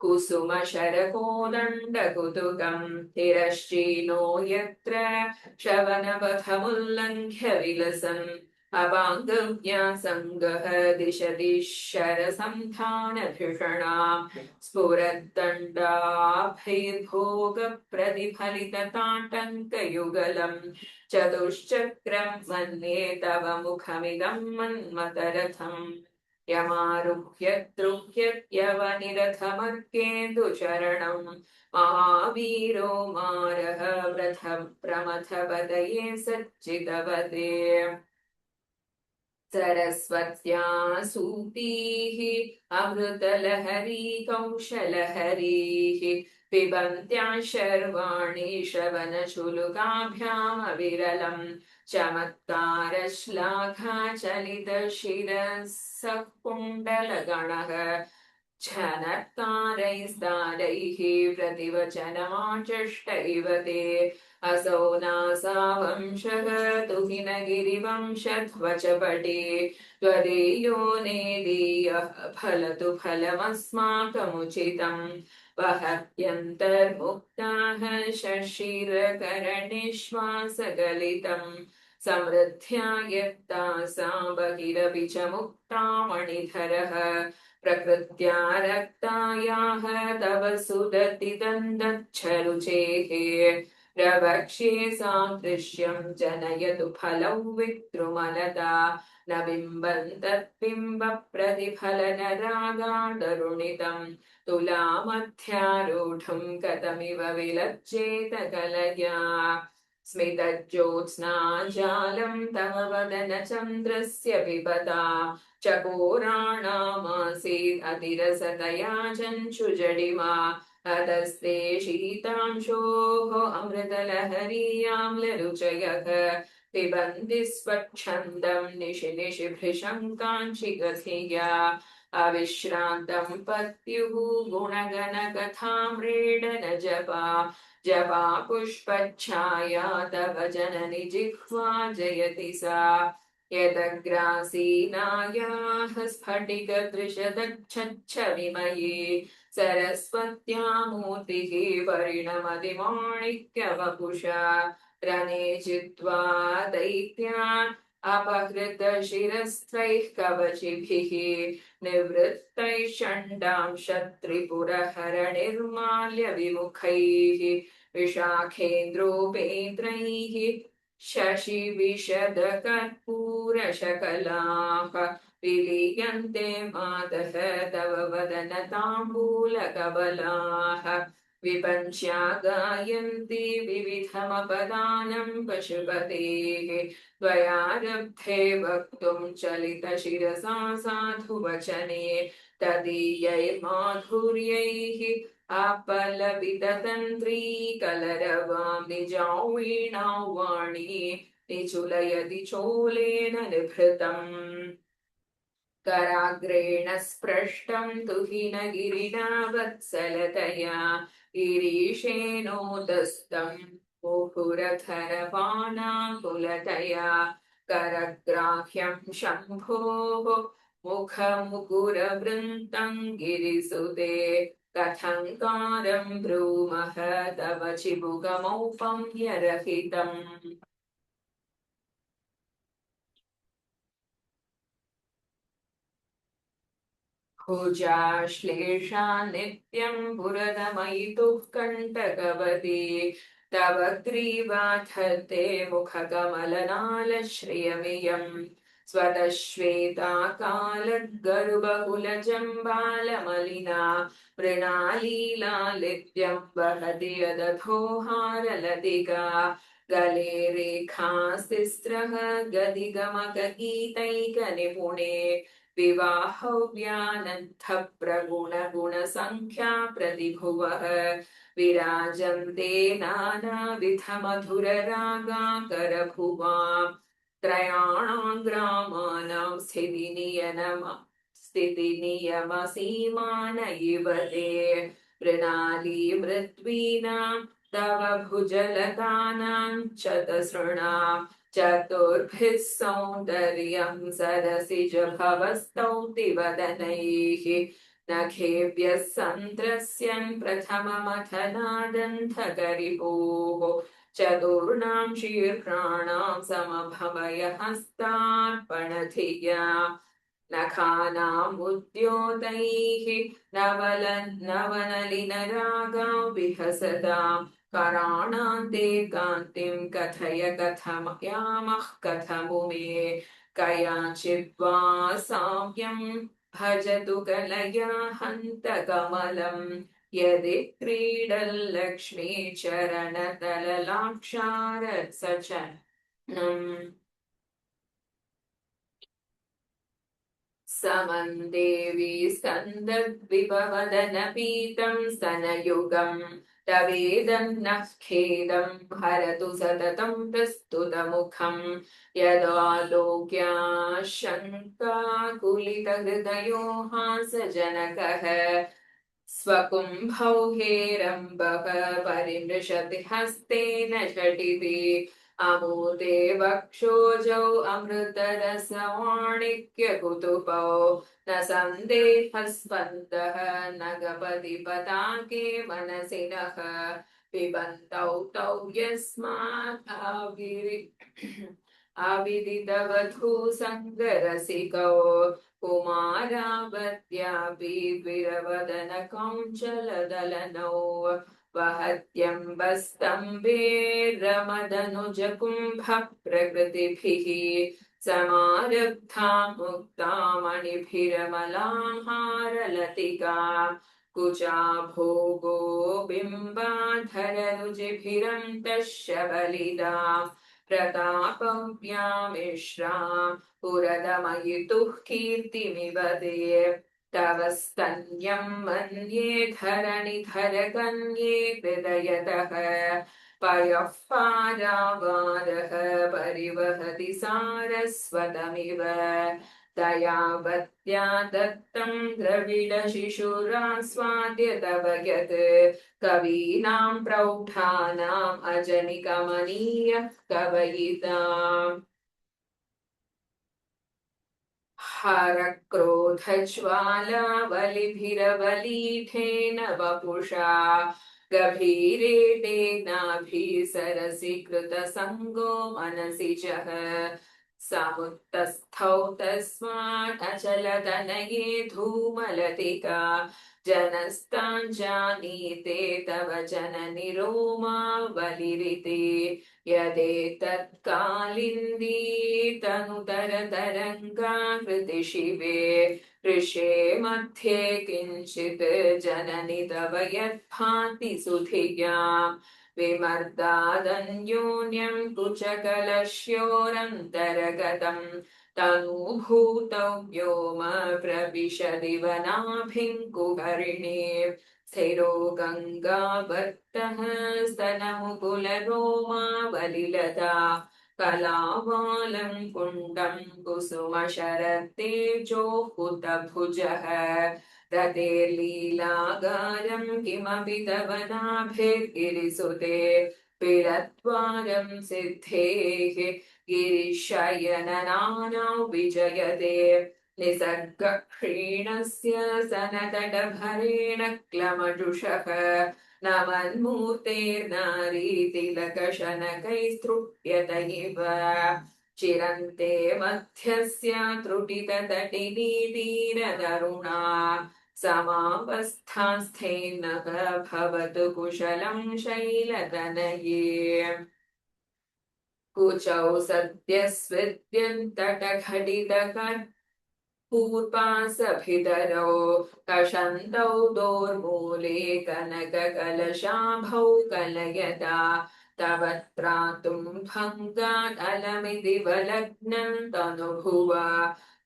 कुसुमशरकोदण्डकुतुकं तिरश्चीनो यत्र श्रवणपथमुल्लङ्घ्य विलसन् अपाङ्गव्यासङ्गः दिशति शरसन्धानधिषणा स्फुरद्दण्डाभैर्भोगप्रतिफलितताटङ्कयुगलम् चतुश्चक्रं मन्ये तव मुखमिदं मन्मथरथम् यमारुह्य द्रुह्यत्यवनिरथमर्केन्दुशरणं महावीरो मारः प्रमथपदये सच्चितवते सरस्वत्या सूतीः अमृतलहरी कौशलहरीः पिबन्त्या शर्वाणि श्रवणशुलुकाभ्यामविरलम् चमत्कारश्लाघाचलितशिरसः कुण्डलगणः छनत्कारैस्तारैः प्रतिवचनमाचष्ट इव ते असौ नासावंशः तुहिनगिरिवंशध्वचपटे त्वदीयो नेदीयः फलतु फलमस्माकमुचितम् वहत्यन्तर्मुक्ताः शशिरकरणिश्वासगलितम् समृद्ध्या यत्तासां बहिरपि च मुक्तामणिधरः प्रकृत्या रक्तायाः तव सुदतिदन्दच्छरुचेः प्रवक्ष्ये सादृश्यं जनयतु फलौ विद्रुमलता न बिम्बं तत्बिम्बप्रतिफलनरागादरुणितं तुलामध्यारूढं कथमिव विलज्जेत कलया स्मितज्योत्स्नाजालं तव वदनचन्द्रस्य पिबता चकोराणामासीत् अतिरसतया चञ्चुजडिमा अतस्ते शीतांशोः अमृतलहरीयाम्लरुचयः पिबन्ति स्वच्छन्दं निशि निशि भृशं काञ्चिकथिया अविश्रान्तं पत्युः गुणगणकथामृडन जपा जपा पुष्पच्छाया तव जननि जिह्वा जयति सा यदग्रासीनायाः स्फटिकदृशदच्छच्छविमये सरस्वत्या मूर्तिः परिणमतिमाणिक्यवपुषा रणे जित्वा दैत्यान् अपहृतशिरस्त्रैः कवचिभिः निवृत्तैः षण्डांशत्रिपुरहरनिर्माल्य विमुखैः विशाखेन्द्रोपेन्द्रैः शशिविशदकर्पूरशकलाः विलीयन्ते मातः तव वदनताम्बूलकबलाः विपञ्च्या गायन्ति विविधमपदानं पशुपतेः त्वयारब्धे वक्तुं चलितशिरसा साधुवचने तदीयैर्माधुर्यैः आपलविततन्त्रीकलरवां निजावीणां वाणी निचुलयति चोलेन निभृतम् कराग्रेण स्पृष्टं तुहिनगिरिणा वत्सलतया गिरीशेनोदस्तं मुहुरधरपाणाकुलतया करग्राह्यं शम्भोः मुखमुकुरवृन्तं गिरिसुते कथङ्कारं ब्रूमः तव चिबुकमौपम्यरहितम् भुजाश्लेषा नित्यं पुरदमयितुः कण्टकवती तव ग्रीवाधत्ते मुखकमलनालश्रियमियम् स्वतः श्वेताकालद्गरुबकुलजम्बालमलिना मृणालीलालित्यं वहति यदधोहारलतिका गले रेखास्तिस्रः गदिगमकगीतैकनिपुणे विवाहव्यानन्थप्रगुणगुणसङ्ख्या प्रतिभुवः विराजन्ते नानाविधमधुररागाकरभुवां त्रयाणां ग्रामाणां स्थितिनियमसीमान इव ते मृणाली मृद्वीनां तव भुजलतानां चतसृणाम् चतुर्भिः सौन्दर्यं सरसिज भवस्तौति वदनैः नखेभ्यः सन्त्रस्यन् प्रथममथनादन्धकरिपोः चतुर्णां शीर्षाणां समभवयहस्तार्पणधिया नखानामुद्योतैः नवनलिनरागां विहसताम् कराणान्ते कान्तिं कथय कथमयामः कथमुमे कयाचिद्वा साम्यं भजतु कलया हन्तकमलं यदि क्रीडल्लक्ष्मीचरणतललाक्षारसचनम् समन्देवी स्कन्दद्विपवदनपीतं स्तनयुगम् तवेदं नः खेदं हरतु सततं प्रस्तुतमुखं यदालोक्याशङ्काकुलितहृदयो हासजनकः स्वकुम्भौ हेरम्बः परिमृशति हस्तेन झटिति अमूते वक्षोजौ अमृतरसवाणिक्यकुतुपौ न सन्देहस्पन्दः नगपति पताके मनसि नः पिबन्तौ तौ यस्मात् आविदितवधू सङ्गरसिकौ कुमारावत्यापि द्विरवदन कौञ्चलदलनौ वहत्यम्बस्तम्भेर्रमदनुजकुम्भ प्रकृतिभिः समारब्धा मुक्ता मणिभिरमलाहारलतिका कुचा भोगो बिम्बाधररुचिभिरन्तः शबलिदा प्रतापव्यामिश्रां पुरदमयितुः कीर्तिमिव ते तव स्तन्यं मन्ये धरणिधरकन्ये हृदयतः पयः पारावारः परिवहति सारस्वतमिव दयावत्या दत्तं द्रविडशिशुरास्वाद्य तव यत् कवीनां प्रौढानाम् अजनिकमनीयः कवयिता हरक्रोधज्वालावलिभिरवलीठेन वपुषा गभीरेणेनाभिसरसि कृतसङ्गो मनसि जः समुत्तस्थौ तस्मादचलतनये धूमलतिका जनस्ताञ्जानीते तव जननि रोमावलिरिते यदेतत्कालिन्दी तनुतरतरङ्गाकृति शिवे ऋषे मध्ये किञ्चित् जननि तव यद्भाति सुधिया विमर्दादन्योन्यं कुचकलश्योरन्तरगतं तनुभूतौ व्योम प्रविशदिव नाभिङ्कुहरिणे स्थिरो गङ्गावर्तः स्तनमुकुलरोमावलिलता कलावालं कुण्डं कुसुमशरतेजोहुतभुजः रतेर्लीलागारं किमपि तव नाभिर्गिरिसुते पिरद्वारं सिद्धेः गिरिशयननानौ विजयते निसर्गक्षीणस्य सनतटभरेण क्लमजुषः नमन्मूर्तेर्नारीतिलकशनकैस्तृट्यत इव चिरन्ते मध्यस्य त्रुटिततटिनीतीरतरुणा समावस्थास्थेनः भवतु कुशलं शैलतनये कुचौ सद्यस्विद्यन्तटघटितकर्पूर्पासभितरौ कषन्तौ दोर्मूले कनककलशाभौ कलयता तव त्रातुं भङ्गादलमिति वलग्नं तनुभुवा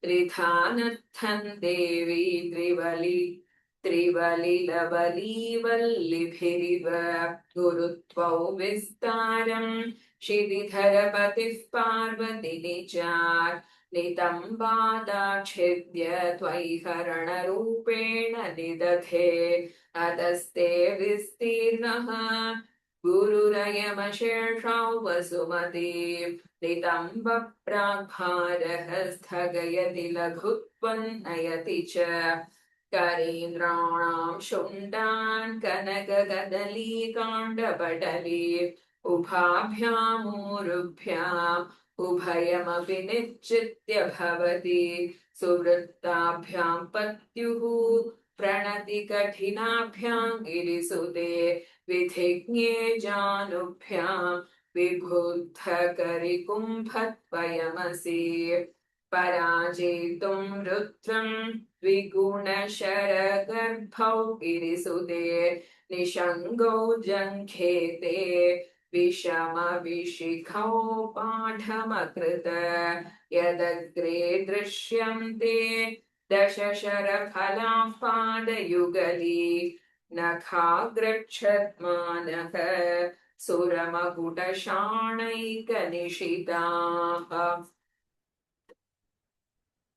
त्रिधानत्थं देवी त्रिवलिलवलीवल्लिभिरिव गुरुत्वौ विस्तारं क्षितिधरपतिः पार्वती निजात् नितम्बादाच्छिद्य त्वयि हरणरूपेण निदधे अतस्ते विस्तीर्णः गुरुरयमशेषौ वसुमती नितम्बप्राग्भारः स्थगयति लघुत्वं च करीन्द्राणां शुण्डान् कनककदलीकाण्डपटली उभाभ्यामूरुभ्याम् उभयमपि निश्चित्य भवति सुवृत्ताभ्यां पत्युः प्रणति कठिनाभ्यां गिरिसुते विधिज्ञे जानुभ्यां विबुद्धकरिकुम्भत्वयमसि पराजेतुं रुद्रं द्विगुणशरगर्भौ गिरिसुते निषङ्गौ जङ्घेते विषमविशिखौ पाठमकृत यदग्रे दृश्यन्ते दशशरफलाः पादयुगली नखाग्रच्छद्मानः सुरमकुटशाणैकनिशिताः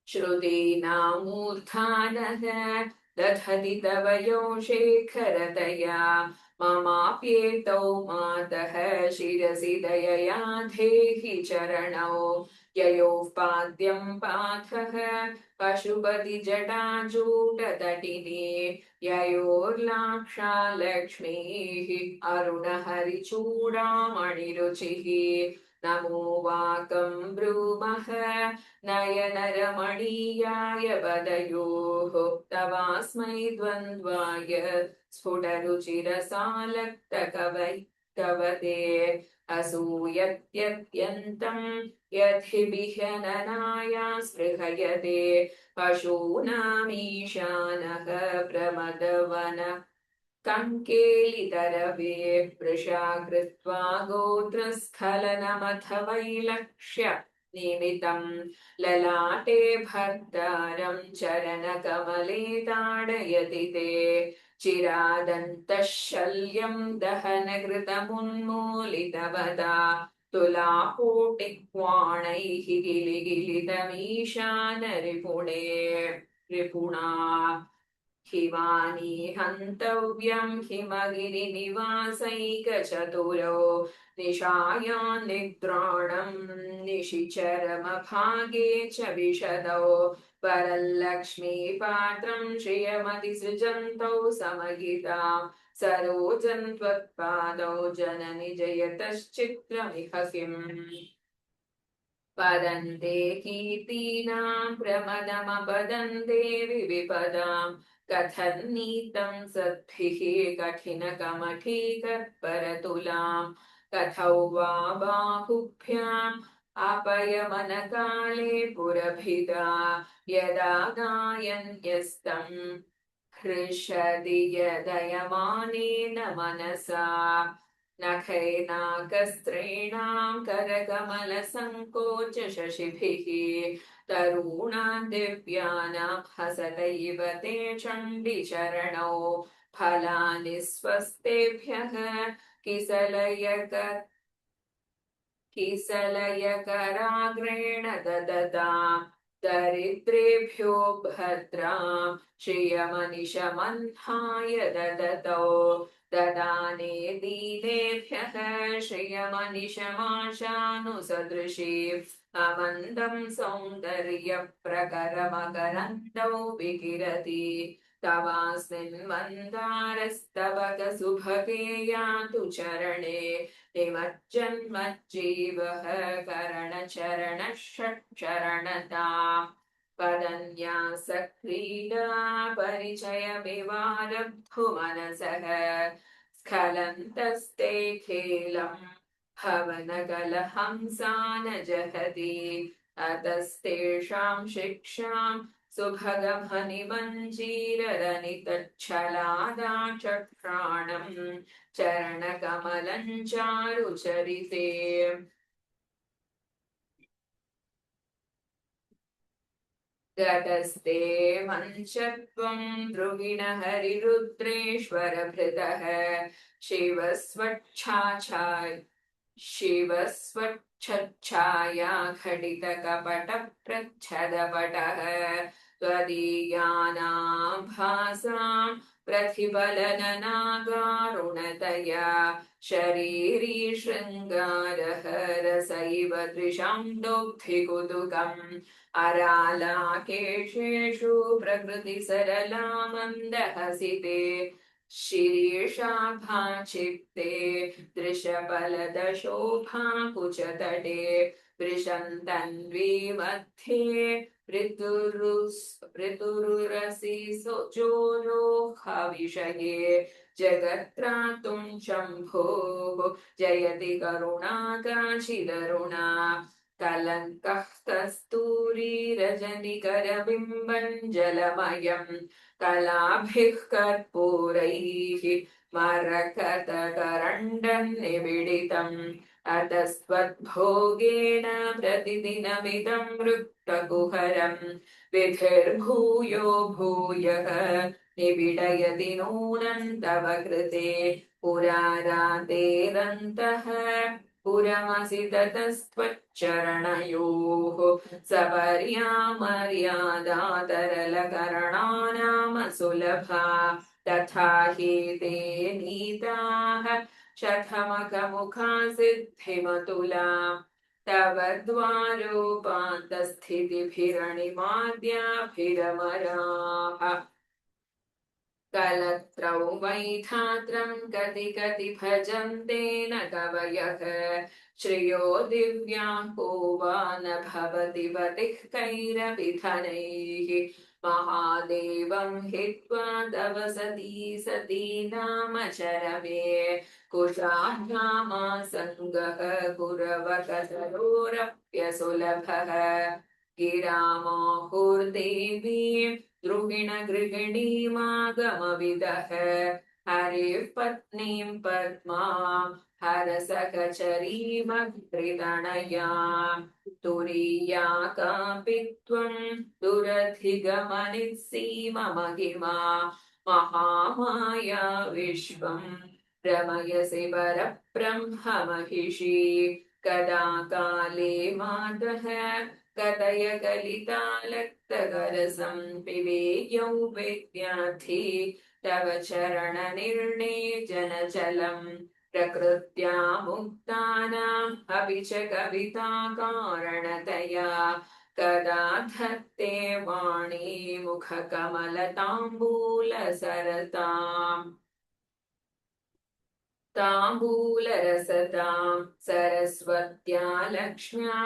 श्रुतीनामूर्धानः दधति तव यो शेखरतया ममाप्येतौ मातः शिरसि दयया धेहि चरणौ ययोः पाद्यं पाथः पशुपतिजटाजूटतटिनी ययोर्लाक्षा लक्ष्मीः अरुणहरिचूडामणिरुचिः नमो वाकं ब्रूमः नयनरमणीयाय पदयोः तवास्मै द्वन्द्वाय स्फुटरुचिरसालक्तकवते असूयत्यत्यन्तं यद्भिननाया स्पृहयते पशूनामीशानः प्रमदवन कङ्केलितरवे वृषा कृत्वा गोत्रस्खलनमथ वैलक्ष्य निमितं ललाटे भर्तारं चरणकमले ताडयति ते चिरादन्तः शल्यं दहनकृतमुन्मूलितवदा तुलाकोटिक्वाणैः रिपुणा हिमानि हन्तव्यं हिमगिरिनिवासैकचतुरो निशायान् निद्राणं निशिचरमभागे च विशदौ वरलक्ष्मीपात्रं श्रियमतिसृजन्तौ समगितां सरोजं त्वत्पादौ जननि जयतश्चित्रमिह किम् वदन्ते कीर्तीनां प्रमदमपदन्ते विविपदां कथन्नीतं सद्भिः कठिनकमठीकर्परतुलां कथौ वा बाहुभ्याम् आपयमनकाले पुरभिदा यदा गायन्यस्तं हृषदि यदयमानेन मनसा नखैनाकस्त्रीणां करकमलसङ्कोच शशिभिः तरूणां दिव्यानां हसतैव ते चण्डिचरणौ फलानि स्वस्तेभ्यः किसलयकराग्रेण ददतां दरिद्रेभ्यो भद्रां श्रियमनिशमन्थाय ददतौ ददाने दीनेभ्यः श्रियमनिशमाशानुसदृशी अमन्दं सौन्दर्यप्रकरमकरन्दौ विकिरति तवास्मिन् मन्दारस्तवकसुभगे यातु चरणे निमज्जन्मज्जीवः करणचरणः षट्चरणता पदन्यासक्रीडा परिचयमिवारब्धुमनसः स्खलन्तस्ते खेलम् भवनकलहंसा न जहति अतस्तेषां शिक्षां सुभगमनिमञ्जीररनितच्छलादाचक्राणम् चरणकमलं चारुचरिते गतस्ते मञ्चत्वं द्रुगिणहरिरुद्रेश्वरभृतः शिवस्वच्छाया घटितकपटप्रच्छदपटः त्वदीयानाभासां प्रतिफलननागारुणतया शरीरी शृङ्गारः रसैव दृशां दोग्धिकुतुकम् अरालाकेशेषु प्रकृतिसरला मन्दहसिते शिरीषाभाचित्ते दृशफलदशोभाकुचतटे वृषन्तन्वी मध्ये पृतुरुरसि सोजोरोहविषये जगत्त्रातुं शम्भोः जयति करुणाकाशिदरुणा कलङ्कः कस्तूरीरजनिकरबिम्बं जलमयम् कलाभिः कर्पूरैः मरकतकरण्डन्निबिडितम् अतस्त्वद्भोगेन प्रतिदिनमिदं वृत्तकुहरम् विधिर्भूयो भूयः निबिडयति नूनं तव कृते पुरारातेरन्तः पुरमसि ततस्त्वच्चरणयोः सपर्यामर्यादातरलकरणानाम सुलभा तथा हि ते नीताः शतमखमुखा सिद्धिमतुला तव द्वारोपान्तस्थितिभिरणिमाद्याभिरमराः कलत्रौ वैधात्रं कति भजन्ते न कवयः श्रियो दिव्यां को वा न भवति पतिः कैरविधनैः महादेवं हित्वा तव सती नाम चरमे कुशाभ्यामासङ्गः कुरवकसरोरप्यसुलभः गिरामाहुर्देवीं द्रुहिणगृहिणीमागमविदः हरिः पत्नीं पद्मां हरसकचरीमग्रितनया तुरीया कापि त्वं दुरधिगमनिस्सीममहिमा महामाया विश्वं रमयसि परब्रह्ममहिषी कदा काले मातः कतय कलितालक्तकरसं पिबेयौ विद्यार्थी तव चरणनिर्णेजनचलम् प्रकृत्या मुक्तानाम् अपि च कविताकारणतया कदा धत्ते वाणी मुखकमलताम्बूलसरताम् ताम्बूलरसतां सरस्वत्या लक्ष्म्या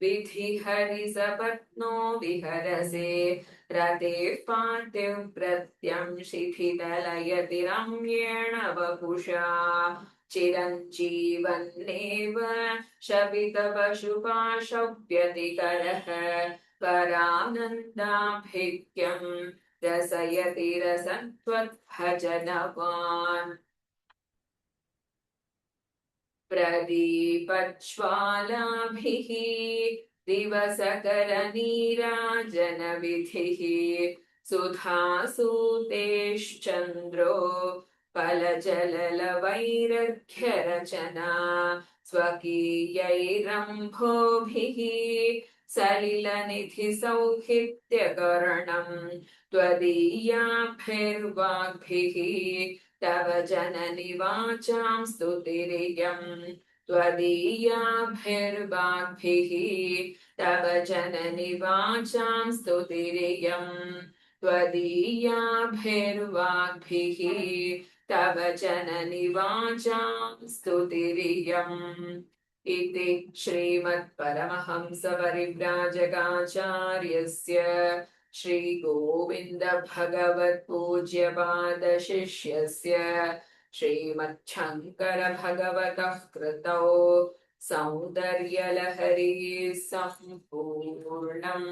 विधिहरिसपत्नो विहरसे रतेः पार्थिवप्रत्यं शिथितलयति रम्येण वपुषा चिरञ्जीवन्नेव शपितपशुपाशव्यतिकरः परानन्दाभिक्यं रसयति रसत्वद्भजनवान् प्रदीपज्वालाभिः दिवसकरनीराजनविधिः सुधासूतेश्चन्द्रो फलजललवैरर्घ्यरचना स्वकीयैरम्भोभिः सलिलनिधिसौहित्यकरणम् त्वदीयाभिर्वाग्भिः तव जननि वाचां स्तुतिरियम् त्वदीयाभिर्वाग्भिः तव जननि वाचां स्तुतिरियम् त्वदीयाभिर्वाग्भिः तव जननि वाचां स्तुतिरियम् इति श्रीमत्परमहंसपरिव्राजकाचार्यस्य श्रीगोविन्दभगवत्पूज्यपादशिष्यस्य श्रीमच्छङ्करभगवतः कृतौ सौन्दर्यलहरी सम्पूर्णम्।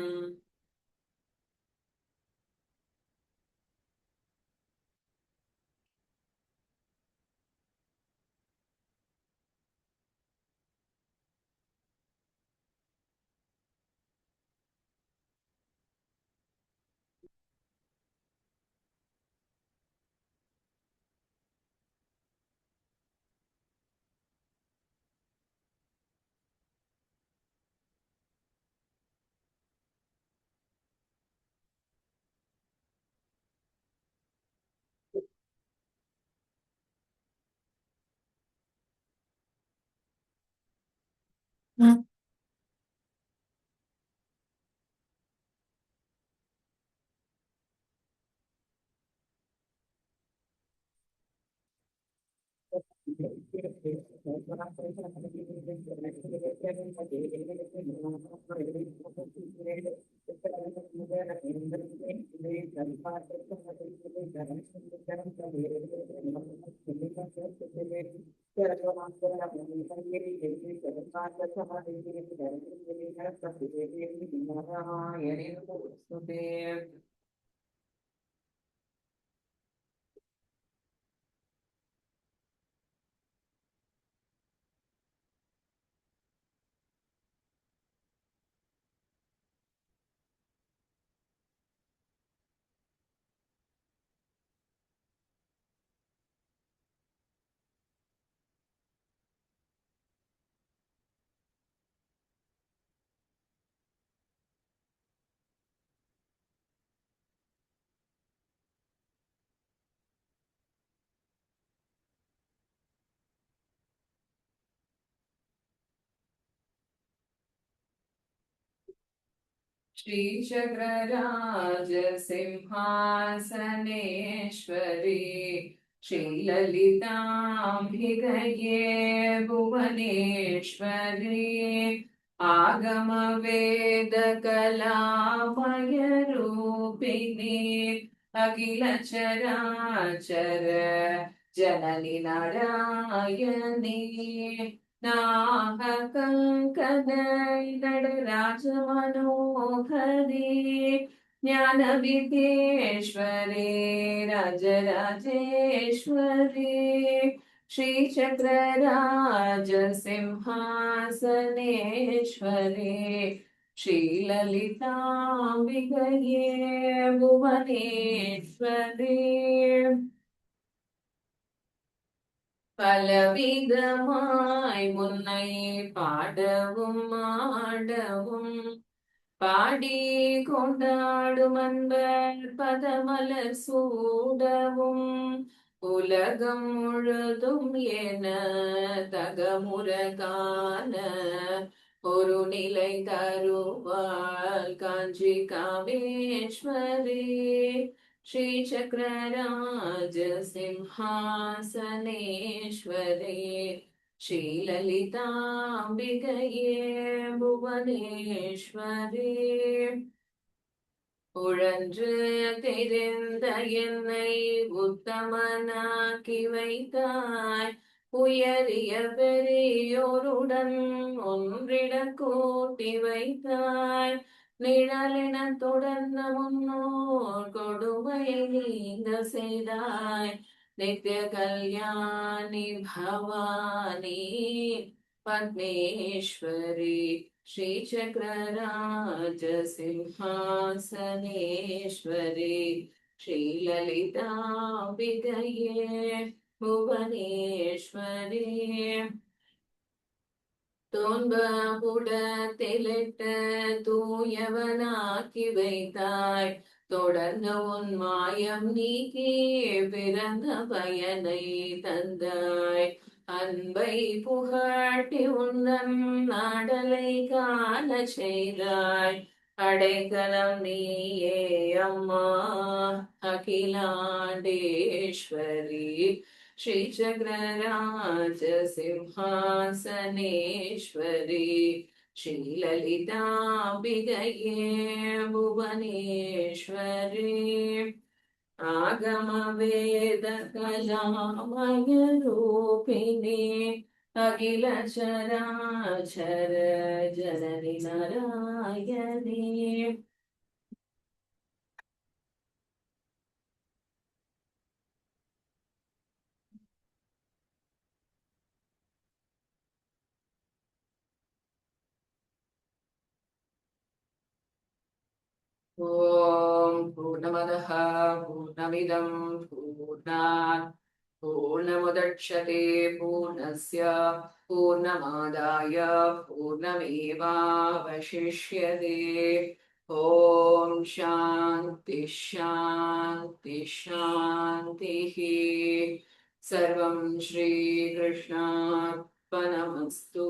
श्रीचक्रराजसिंहासनेश्वरी श्रीललिताम्बिकये भुवनेश्वरी आगमवेदकलामयरूपिणी अखिलचराचर जननि नारायणी नाहकङ्कणराजमनोहरी ज्ञानविद्येश्वरी राजराजेश्वरी श्रीचक्रराजसिंहासनेश्वरी श्रीललिताम्बिकये भुवनेश्वरी பலவிதமாய் முன்னை பாடவும் ஆடவும் பாடி கொண்டாடும் அன்பர் பதமலர் சூடவும் உலகம் முழுதும் என தகமுறகான ஒரு நிலை தருவாள் காஞ்சி காமேஸ்வரி ஸ்ரீ சக்கரராஜ சிம்ஹாசனேஸ்வரி ஸ்ரீலலிதாம்பிகையே புவனேஸ்வரி உழன்று தெரிந்த என்னை உத்தமனாக்கி வைத்தாய் உயரிய பெரியோருடன் ஒன்றிட கூட்டி வைத்தாய் நிழலென தொடர்ந்த முன்னோர் கொடுமையை நீங்க செய்தாய் நித்ய கல்யாணி பவானி பத்மேஸ்வரி श्रीचक्रराज सिंहासनेश्वरी श्रीललिताम्बिकये भुवनेश्वरी துன்பபுடத்திலிட்டு தூயவனாக்கி வைத்தாய் தொடர்ந்து உன் மாயம் நீக்கி பிறந்த பயனை தந்தாய் அன்பை புகட்டி உந்தன் நாடலை காண செய்தாய் அடைக்கலம் நீயே அம்மா அகிலாண்டேஸ்வரி श्रीचक्रराज सिंहासनेश्वरी श्रीललिताम्बिकये भुवनेश्वरी आगमवेदकलामय रूपिणी अखिल चराचर जननि नारायणी ॐ पूर्णमदः पूर्णमिदं पूर्णात् पूर्णमुदच्यते पूर्णस्य पूर्णमादाय पूर्णमेवावशिष्यते ॐ शान्ति शान्ति शान्तिः सर्वं श्रीकृष्णार्पणमस्तु।